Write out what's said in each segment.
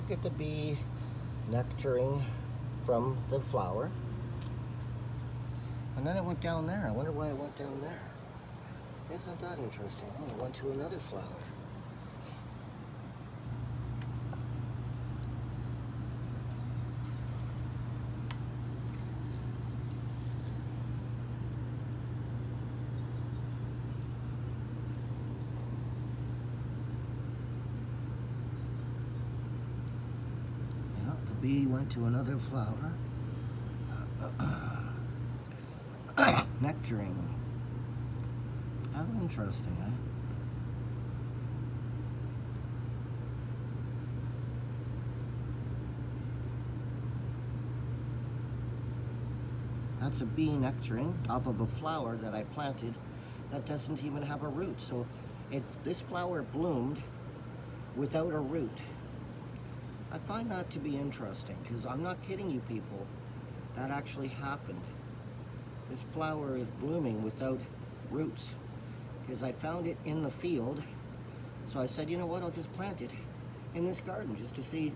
look at the bee nectaring from the flower. And then it went down there. I wonder why it went down there. Isn't that interesting? Oh, it went to another flower. Yeah, the bee went to another flower. Nectaring. How interesting, eh? That's a bee nectaring off of a flower that I planted that doesn't even have a root. So this flower bloomed without a root. I find that to be interesting because I'm not kidding you people. That actually happened. This flower is blooming without roots because I found it in the field. So I said, you know what, I'll just plant it in this garden just to see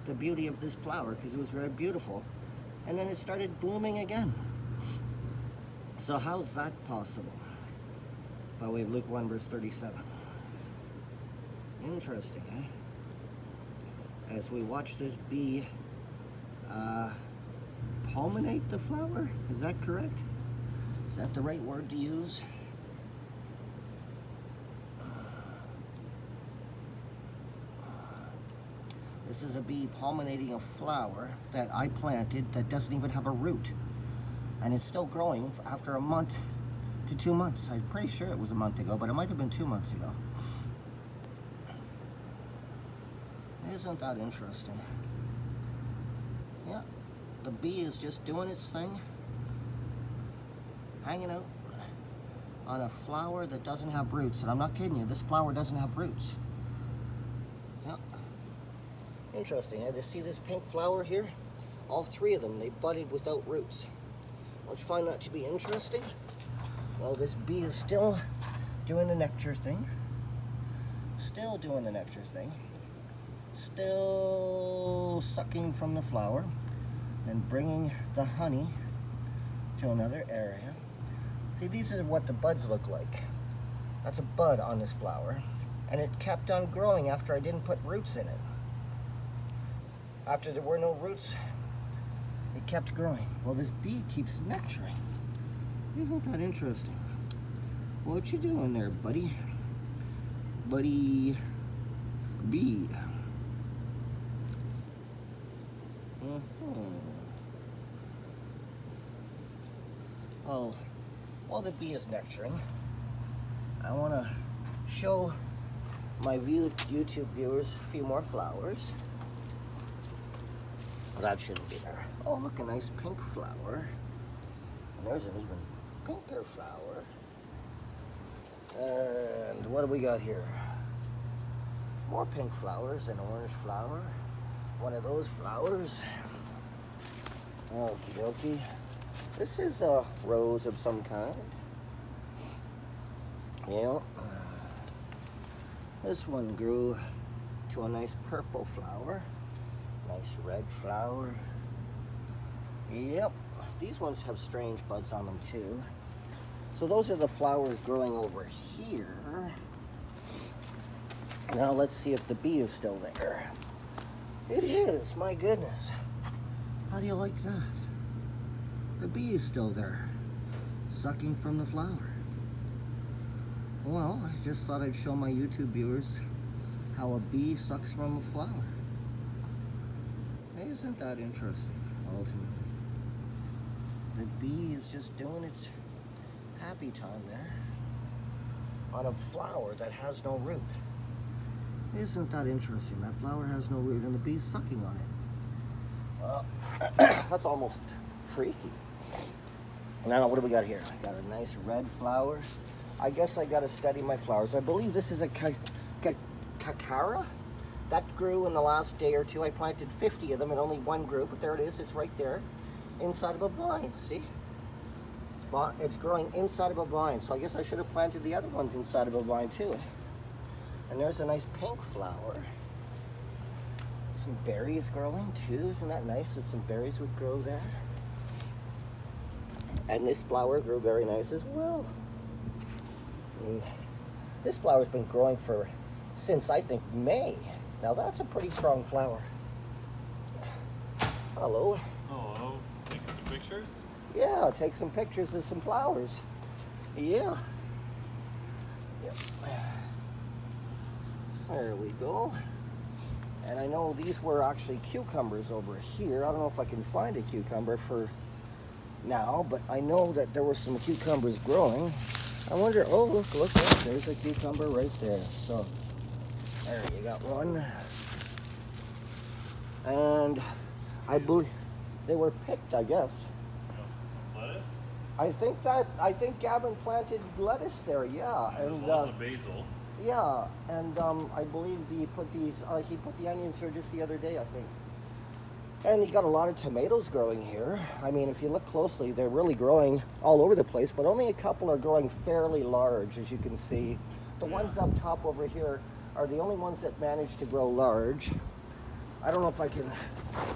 the beauty of this flower because it was very beautiful. And then it started blooming again. So how's that possible? By way of Luke 1 verse 37. Interesting, eh? As we watch this bee pollinate the flower, is that correct? Is that the right word to use? This is a bee pollinating a flower that I planted that doesn't even have a root. And it's still growing after a month to 2 months. I'm pretty sure it was a month ago, but it might have been 2 months ago. Isn't that interesting? Yeah, the bee is just doing its thing, hanging out on a flower that doesn't have roots. And I'm not kidding you, this flower doesn't have roots. Yeah. Interesting. I just see this pink flower here. All three of them, they budded without roots. Don't you find that to be interesting? Well, this bee is still doing the nectar thing. Still doing the nectar thing. Still sucking from the flower. And bringing the honey to another area. See, these are what the buds look like. That's a bud on this flower. And it kept on growing after I didn't put roots in it. After there were no roots, it kept growing. Well, this bee keeps nectaring. Isn't that interesting? What you doing there, buddy? Buddy bee. Oh, while the bee is nectaring, I want to show my YouTube viewers a few more flowers. That shouldn't be there. Oh, look, a nice pink flower. And there's an even pinker flower. And what do we got here? More pink flowers, an orange flower. One of those flowers. Okie dokie. This is a rose of some kind. Yeah. This one grew to a nice purple flower. Nice red flower. Yep. These ones have strange buds on them too. So those are the flowers growing over here. Now let's see if the bee is still there. It is, my goodness. How do you like that? The bee is still there, sucking from the flower. Well, I just thought I'd show my YouTube viewers how a bee sucks from a flower. Isn't that interesting, ultimately? The bee is just doing its happy time there on a flower that has no root. Isn't that interesting? That flower has no root and the bee's sucking on it. Well, that's almost freaky. Now, what do we got here? I got a nice red flower. I guess I got to study my flowers. I believe this is a cacara. That grew in the last day or two. I planted 50 of them and only one grew, but there it is. It's right there inside of a vine. See? It's growing inside of a vine. So I guess I should have planted the other ones inside of a vine too. And there's a nice pink flower. Some berries growing too. Isn't that nice that some berries would grow there? And this flower grew very nice as well. And this flower's been growing since I think May. Now that's a pretty strong flower. Hello. Hello. Taking some pictures? Yeah, take some pictures of some flowers. Yeah. Yep. There we go. And I know these were actually cucumbers over here. I don't know if I can find a cucumber for now, but I know that there were some cucumbers growing. I wonder, oh, look, there's a cucumber right there. So, there you got one. And I believe they were picked, I guess. Lettuce? I think Gavin planted lettuce there, yeah. And also basil. Yeah, and I believe he put the onions here just the other day, I think. And you got a lot of tomatoes growing here. I mean, if you look closely, they're really growing all over the place, but only a couple are growing fairly large, as you can see. The ones up top over here are the only ones that manage to grow large. I don't know if I can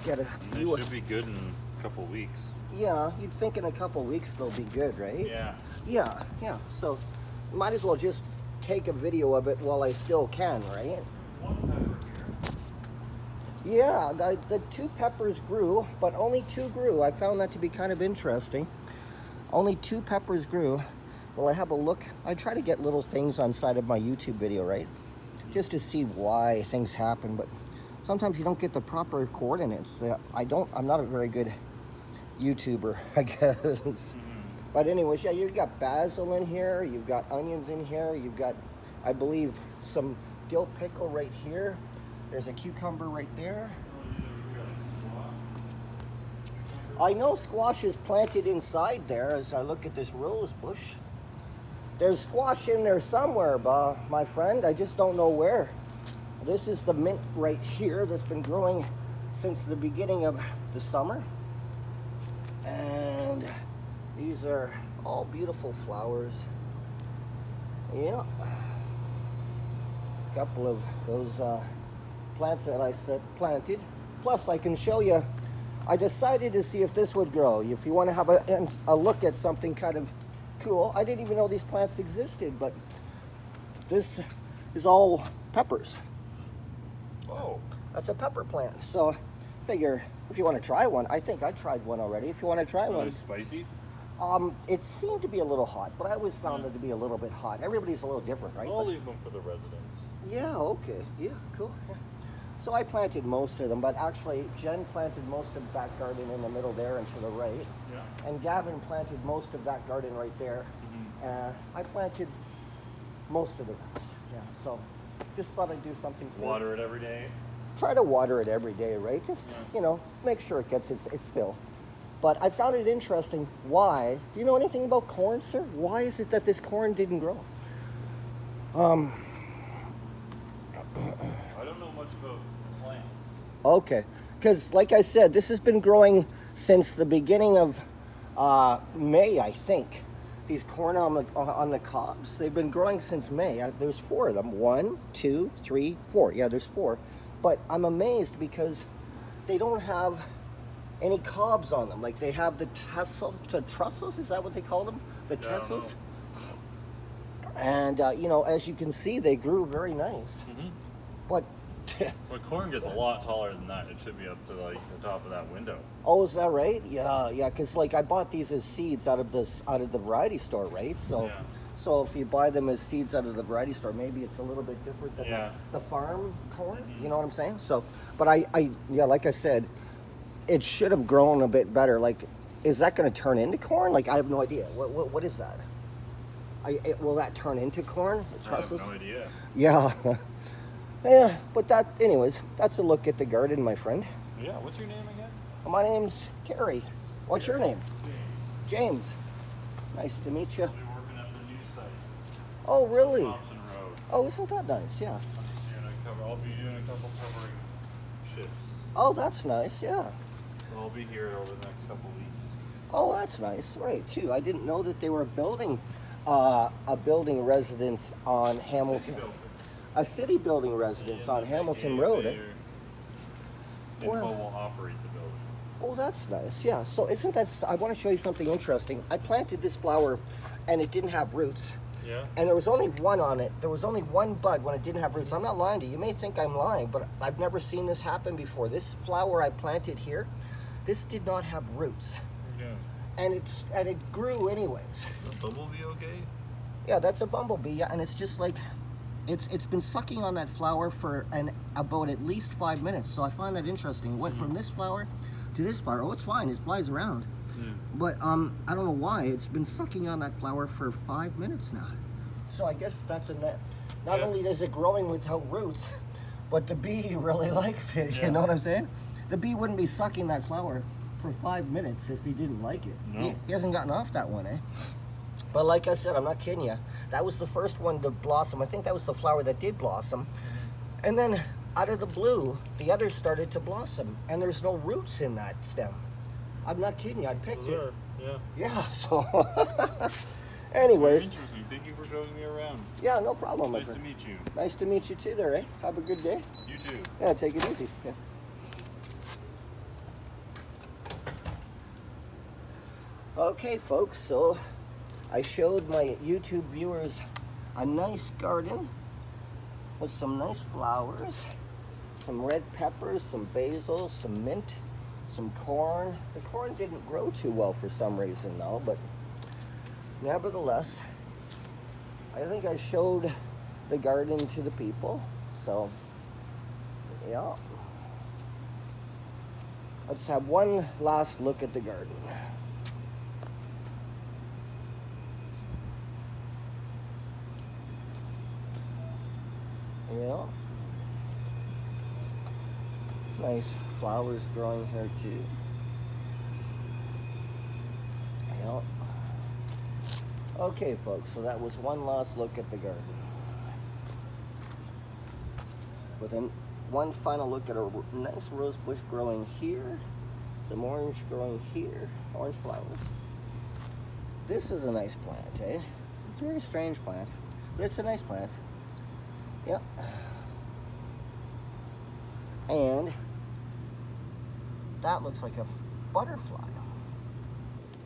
get a view. They should be good in a couple weeks. Yeah, you'd think in a couple weeks they'll be good, right? Yeah. Yeah. So, might as well just take a video of it while I still can, right? One pepper here. Yeah, the two peppers grew, but only two grew. I found that to be kind of interesting. Only two peppers grew. Well, I have a look. I try to get little things on side of my YouTube video, right? Just to see why things happen, but sometimes you don't get the proper coordinates. I'm not a very good YouTuber, I guess. But anyways, yeah, you've got basil in here, you've got onions in here, you've got, I believe, some dill pickle right here. There's a cucumber right there. I know squash is planted inside there as I look at this rose bush. There's squash in there somewhere, my friend. I just don't know where. This is the mint right here that's been growing since the beginning of the summer. And these are all beautiful flowers. Yeah. A couple of those plants that I planted. Plus, I can show you, I decided to see if this would grow. If you want to have a look at something kind of cool. I didn't even know these plants existed, but this is all peppers. Oh. That's a pepper plant. So, figure if you want to try one, I think I tried one already. If you want to try one. Spicy? It seemed to be a little hot, but I always found it to be a little bit hot. Everybody's a little different, right? I'll leave them for the residents. Yeah, okay. Yeah, cool. Yeah. So I planted most of them, but actually Jen planted most of that garden in the middle there and to the right. Yeah. And Gavin planted most of that garden right there. I planted most of the rest. Yeah, so just thought I'd do something for Water it every day? Try to water it every day, right? Just, make sure it gets its fill. But I found it interesting. Why? Do you know anything about corn, sir? Why is it that this corn didn't grow? I don't know much about plants. Okay. Because, like I said, this has been growing since the beginning of May, I think. These corn on the cobs, they've been growing since May. There's 4 of them. 1, 2, 3, 4. Yeah, there's 4. But I'm amazed because they don't have any cobs on them. Like they have the trussels, is that what they call them? The tassels? And, as you can see, they grew very nice. Mm-hmm. But But corn gets a lot taller than that. It should be up to like the top of that window. oh, is that right? Yeah, because like I bought these as seeds out of the variety store, right? So, Yeah. so if you buy them as seeds out of the variety store, maybe it's a little bit different than Yeah. the farm corn. You know what I'm saying? So, but I like I said, it should have grown a bit better. Like, is that going to turn into corn? Like, I have no idea. What is that? Will that turn into corn? The I have trusses? no idea. Yeah. Yeah, but anyways, that's a look at the garden, my friend. Yeah, what's your name again? My name's Carrie. What's your name? James. Nice to meet you. I'll be working at the new site. Oh, really? Thompson Road. Oh, isn't that nice? Yeah. I'll be doing a couple covering shifts. Oh, that's nice. Yeah. So I'll be here over the next couple weeks. Oh, that's nice. Right, too. I didn't know that they were building a building residence on Hamilton. City building. A city building residence on Hamilton Road. Eh? Info will operate the building. Oh, that's nice. Yeah. So isn't that? I want to show you something interesting. I planted this flower, and it didn't have roots. Yeah. And there was only one on it. There was only one bud when it didn't have roots. I'm not lying to you. You may think I'm lying, but I've never seen this happen before. This flower I planted here, this did not have roots. Yeah. And it grew anyways. The bumblebee okay? Yeah, that's a bumblebee. Yeah, and it's just like, it's been sucking on that flower for about at least 5 minutes. So I find that interesting. It went from this flower to this flower. Oh, it's fine. It flies around. But I don't know why it's been sucking on that flower for 5 minutes now. So I guess that's a net. Not only is it growing without roots, but the bee really likes it. You know what I'm saying? The bee wouldn't be sucking that flower for 5 minutes if he didn't like it. No. He hasn't gotten off that one, eh? But like I said, I'm not kidding you. That was the first one to blossom. I think that was the flower that did blossom. And then out of the blue, the others started to blossom, and there's no roots in that stem. I'm not kidding you. I picked it. Yeah. Yeah, so anyways. Very interesting. Thank you for showing me around. Yeah, no problem. Nice to meet you. Nice to meet you too there, eh? Have a good day. You too. Yeah, take it easy. Yeah. Okay, folks, so I showed my YouTube viewers a nice garden with some nice flowers, some red peppers, some basil, some mint, some corn. The corn didn't grow too well for some reason though, but nevertheless, I think I showed the garden to the people. So, yeah. Let's have one last look at the garden. Yeah. Nice flowers growing here too. Yeah. Okay, folks, so that was one last look at the garden. But then one final look at a nice rose bush growing here. Some orange growing here. Orange flowers. This is a nice plant, eh? It's a very strange plant, but it's a nice plant. Yep. And that looks like a butterfly.